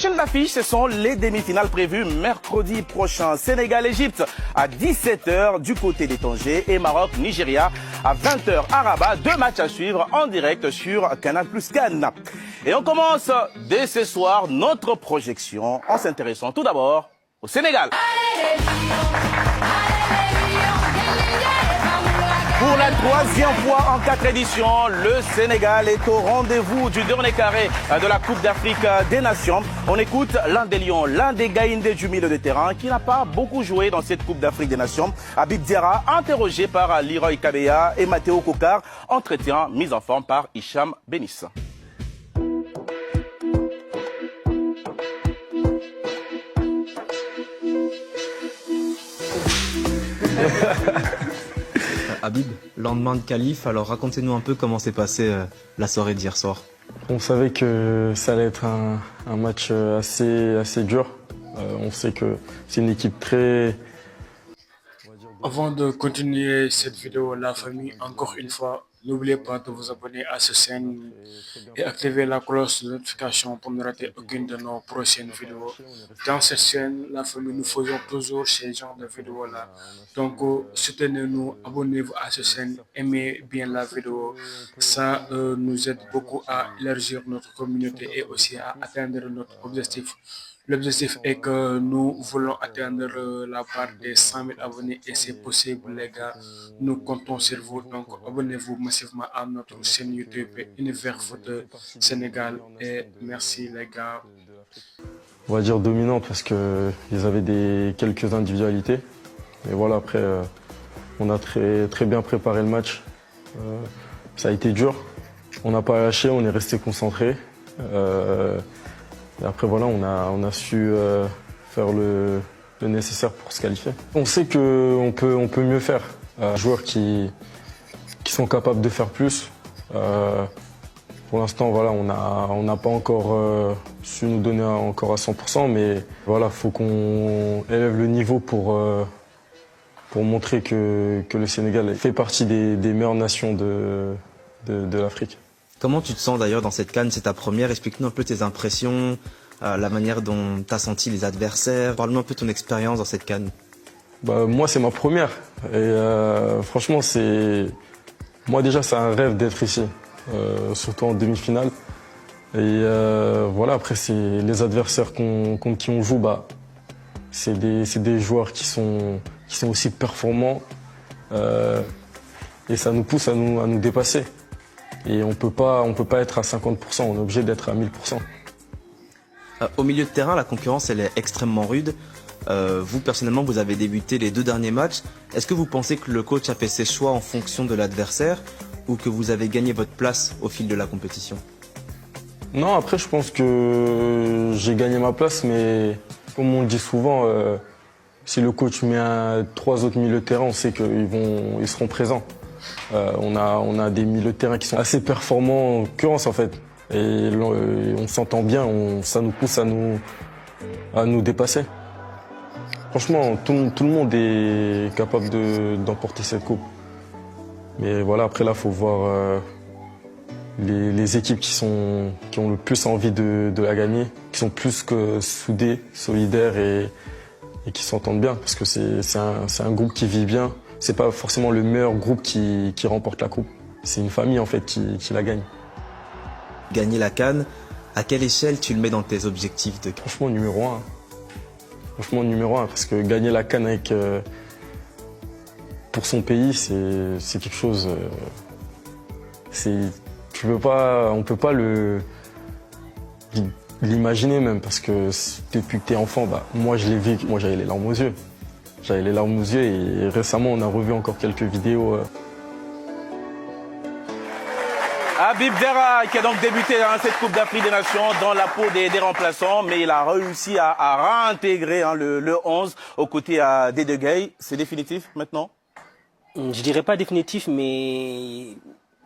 Prochaine affiche, ce sont les demi-finales prévues mercredi prochain. Sénégal-Égypte à 17 h du côté des Tanger et Maroc-Nigeria à 20 h à Rabat. Deux matchs à suivre en direct sur Canal Plus Cannes. Et on commence dès ce soir notre projection en s'intéressant tout d'abord au Sénégal. Pour la troisième fois en 4 éditions, le Sénégal est au rendez-vous du dernier carré de la Coupe d'Afrique des Nations. On écoute l'un des lions, l'un des gaïndés du milieu de terrain qui n'a pas beaucoup joué dans cette Coupe d'Afrique des Nations. Habib Diarra, interrogé par Leroy Kabeya et Matteo Kokar, entretien mis en forme par Hicham Bénis. Habib, lendemain de qualif, alors racontez-nous un peu comment s'est passée la soirée d'hier soir. On savait que ça allait être un match assez dur. On sait que c'est une équipe très... Avant de continuer cette vidéo, la famille, encore une fois, n'oubliez pas de vous abonner à cette chaîne et activer la cloche de notification pour ne rater aucune de nos prochaines vidéos. Dans cette chaîne, la famille, nous faisons toujours ces genres de vidéos-là. Donc, soutenez-nous, abonnez-vous à cette chaîne, aimez bien la vidéo. Ça nous aide beaucoup à élargir notre communauté et aussi à atteindre notre objectif. L'objectif est que nous voulons atteindre la barre des 100 000 abonnés et c'est possible les gars. Nous comptons sur vous, donc abonnez-vous massivement à notre chaîne YouTube Univers Foot Sénégal et merci les gars. On va dire dominante parce qu'ils avaient quelques individualités. Et voilà, après, on a très bien préparé le match. Ça a été dur. On n'a pas lâché, on est resté concentré. Et après voilà, on a su faire le nécessaire pour se qualifier. On sait qu'on peut mieux faire. Joueurs qui sont capables de faire plus. Pour l'instant, voilà, on n'a pas encore su nous donner encore à 100%, mais voilà, faut qu'on élève le niveau pour montrer que le Sénégal fait partie des meilleures nations de l'Afrique. Comment tu te sens d'ailleurs dans cette CAN? C'est ta première, explique-nous un peu tes impressions, la manière dont tu as senti les adversaires. Parle-nous un peu de ton expérience dans cette CAN. Moi, c'est ma première. Et franchement, moi déjà, c'est un rêve d'être ici, surtout en demi-finale. Et voilà, après, c'est les adversaires contre qui on joue, c'est des joueurs qui sont aussi performants. Et ça nous pousse à nous dépasser. Et on peut pas être à 50%, on est obligé d'être à 1000%. Au milieu de terrain, la concurrence elle est extrêmement rude. Vous, personnellement, vous avez débuté les 2 derniers matchs. Est-ce que vous pensez que le coach a fait ses choix en fonction de l'adversaire ou que vous avez gagné votre place au fil de la compétition? Non, après, je pense que j'ai gagné ma place, mais comme on le dit souvent, si le coach met 3 autres milieux de terrain, on sait qu'ils seront présents. On a des milieux de terrain qui sont assez performants en l'occurrence en fait. Et on s'entend bien, ça nous pousse à nous dépasser. Franchement, tout le monde est capable d'emporter cette coupe. Mais voilà, après là, il faut voir les équipes qui ont le plus envie de la gagner, qui sont plus que soudées, solidaires et qui s'entendent bien. Parce que c'est un groupe qui vit bien. C'est pas forcément le meilleur groupe qui remporte la coupe. C'est une famille en fait qui la gagne. Gagner la CAN, à quelle échelle tu le mets dans tes objectifs de... Franchement numéro 1. Franchement numéro 1 parce que gagner la CAN pour son pays, c'est quelque chose. On peut pas l'imaginer même parce que depuis que t'es enfant, moi je l'ai vécu, moi j'avais les larmes aux yeux. J'avais les larmes aux yeux et récemment on a revu encore quelques vidéos. Habib Diarra qui a donc débuté dans cette Coupe d'Afrique des Nations dans la peau des remplaçants, mais il a réussi à réintégrer le 11 aux côtés d'Ede Gueye. C'est définitif maintenant? Je dirais pas définitif, mais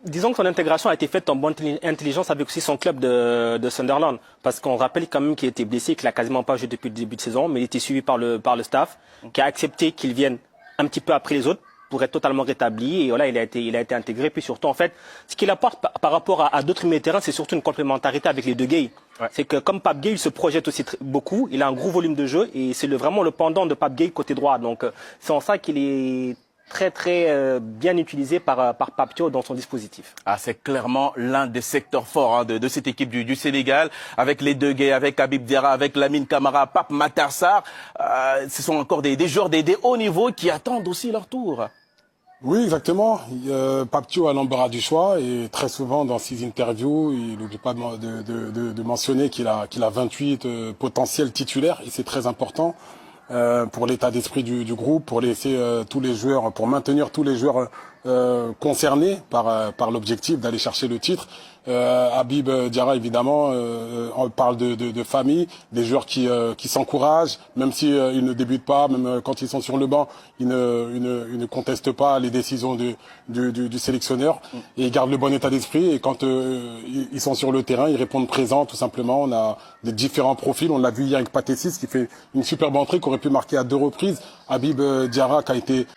disons que son intégration a été faite en bonne intelligence avec aussi son club de Sunderland. Parce qu'on rappelle quand même qu'il était blessé, qu'il a quasiment pas joué depuis le début de saison, mais il était suivi par le staff, qui a accepté qu'il vienne un petit peu après les autres pour être totalement rétabli. Et voilà, il a été intégré. Puis surtout, en fait, ce qu'il apporte par rapport à d'autres milieux de terrain, c'est surtout une complémentarité avec les De Gueye. Ouais. C'est que comme Pape Gueye, il se projette aussi beaucoup, il a un gros volume de jeu et c'est vraiment le pendant de Pape Gueye côté droit. Donc c'est en ça qu'il est très bien utilisé par Papio dans son dispositif. Ah, c'est clairement l'un des secteurs forts de cette équipe du Sénégal, avec les deux Gueye, avec Habib Diarra, avec Lamine Camara, Pape Matar Sarr. Ce sont encore des joueurs des hauts niveaux qui attendent aussi leur tour. Oui, exactement. Papio a l'embarras du choix et très souvent dans ses interviews, il n'oublie pas de mentionner qu'il a 28 potentiels titulaires et c'est très important pour l'état d'esprit du groupe, pour laisser tous les joueurs, pour maintenir tous les joueurs concernés par l'objectif d'aller chercher le titre. Habib Diarra, évidemment, on parle de famille, des joueurs qui s'encouragent, même si ils ne débutent pas, même quand ils sont sur le banc, ils ne contestent pas les décisions du sélectionneur et ils gardent le bon état d'esprit. Et quand ils sont sur le terrain, ils répondent présent, tout simplement. On a des différents profils. On l'a vu hier avec Pathé6 qui fait une superbe entrée, qui aurait pu marquer à 2 reprises. Habib Diarra qui a été...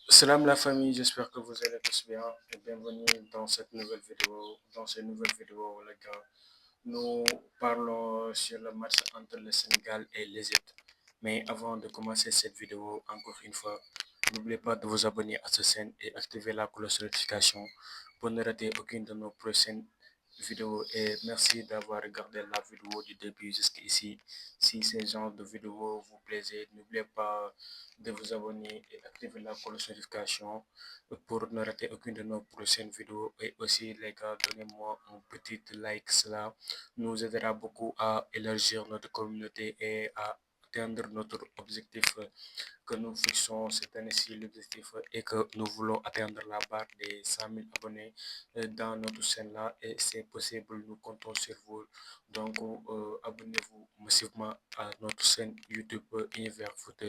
Salam la famille, j'espère que vous allez tous bien et bienvenue dans cette nouvelle vidéo. Dans cette nouvelle vidéo, les gars, nous parlons sur le match entre le Sénégal et l'Égypte. Mais avant de commencer cette vidéo, encore une fois, n'oubliez pas de vous abonner à cette chaîne et activer la cloche de notification pour ne rater aucune de nos prochaines vidéos. Et merci d'avoir regardé la vidéo du début jusqu'ici. Si ces genres de vidéos vous plaisent, n'oubliez pas de vous abonner et activer la cloche de notification pour ne rater aucune de nos prochaines vidéos. Et aussi, les gars, donnez-moi un petit like, cela nous aidera beaucoup à élargir notre communauté et à atteindre notre objectif que nous fixons cette année-ci. L'objectif est que nous voulons atteindre la barre des 100 000 abonnés dans notre chaîne-là et c'est possible, nous comptons sur vous. Donc, abonnez-vous massivement à notre chaîne YouTube Univers Foot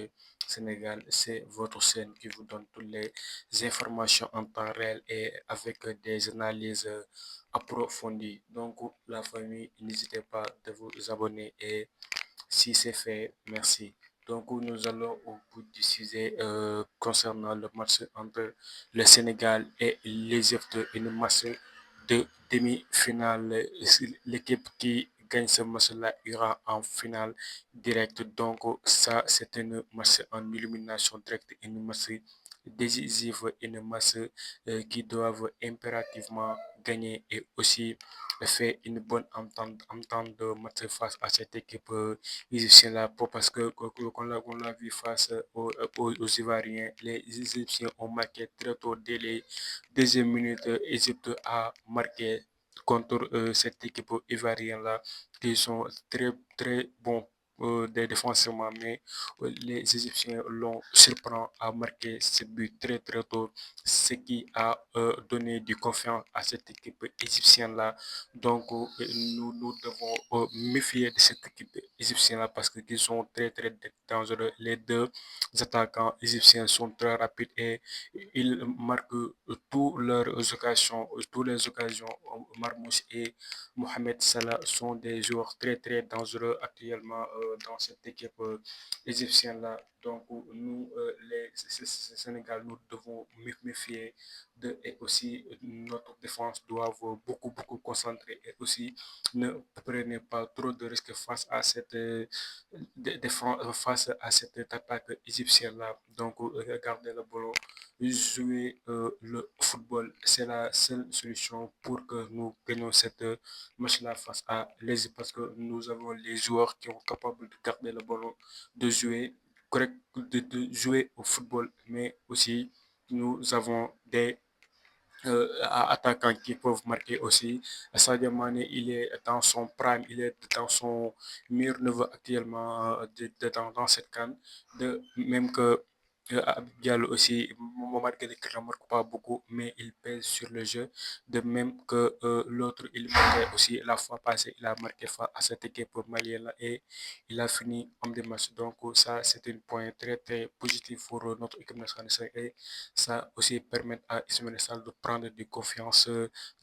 Sénégal. C'est votre chaîne qui vous donne toutes les informations en temps réel et avec des analyses approfondies. Donc, la famille, n'hésitez pas de vous abonner et si c'est fait, merci. Donc, nous allons au bout du sujet concernant le match entre le Sénégal et l'Égypte, une match de demi-finale. L'équipe qui gagne ce match-là ira en finale directe. Donc, ça, c'est une match en élimination directe, une match décisive, une match qui doivent impérativement gagner et aussi fait une bonne entente de match face à cette équipe égyptienne-là parce que qu'on l'a vu face aux Ivoiriens. Les Égyptiens ont marqué très tôt dès les deuxième minute. Égypte a marqué contre cette équipe ivoirienne-là qui sont très bons des défensivement, mais les Égyptiens l'ont surpris à marquer ce but très tôt, ce qui a donné du confiance à cette équipe égyptienne-là. Donc, nous devons méfier de cette équipe égyptienne-là parce qu'ils sont très dangereux. Les deux attaquants égyptiens sont très rapides et ils marquent toutes les occasions. Marmouche et Mohamed Salah sont des joueurs très dangereux actuellement dans cette équipe égyptienne-là. Donc, nous, les Sénégal, nous devons méfier et aussi notre défense doit beaucoup concentrer et aussi ne prenez pas trop de risques face à cette face à cette attaque égyptienne-là. Donc, regardez le ballon, jouer le football, c'est la seule solution pour que nous gagnons cette match-là face à l'Égypte parce que nous avons les joueurs qui sont capables de garder le ballon, de jouer correct, de jouer au football, mais aussi nous avons des attaquants qui peuvent marquer aussi. Sadio Mane, il est dans son prime, il est dans son meilleur niveau actuellement dans cette canne. Même que Diallo aussi, Mohamed ne marque pas beaucoup, mais il pèse sur le jeu. De même que l'autre, il marquait aussi la fois passée, il a marqué face à cette équipe malienne et il a fini homme de match. Donc ça, c'est un point très positif pour notre équipe nationale et ça aussi permet à Ismaël Sarr de prendre de confiance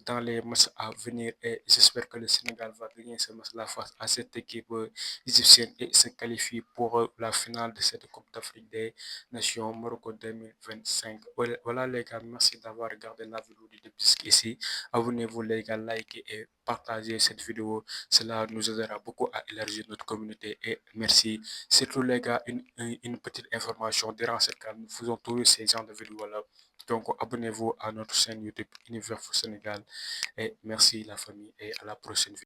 dans les matchs à venir et j'espère que le Sénégal va gagner ce match-là face à cette équipe égyptienne et se qualifier pour la finale de cette Coupe d'Afrique des Nations. édition Morocco 2025. Voilà les gars, merci d'avoir regardé la vidéo du début jusqu'ici. Abonnez-vous les gars, likez et partagez cette vidéo. Cela nous aidera beaucoup à élargir notre communauté et merci. Surtout les gars, une petite information. Durant cette cas, nous faisons tous ces genres de vidéos-là. Donc abonnez-vous à notre chaîne YouTube Univers Foot Sénégal et merci la famille et à la prochaine vidéo.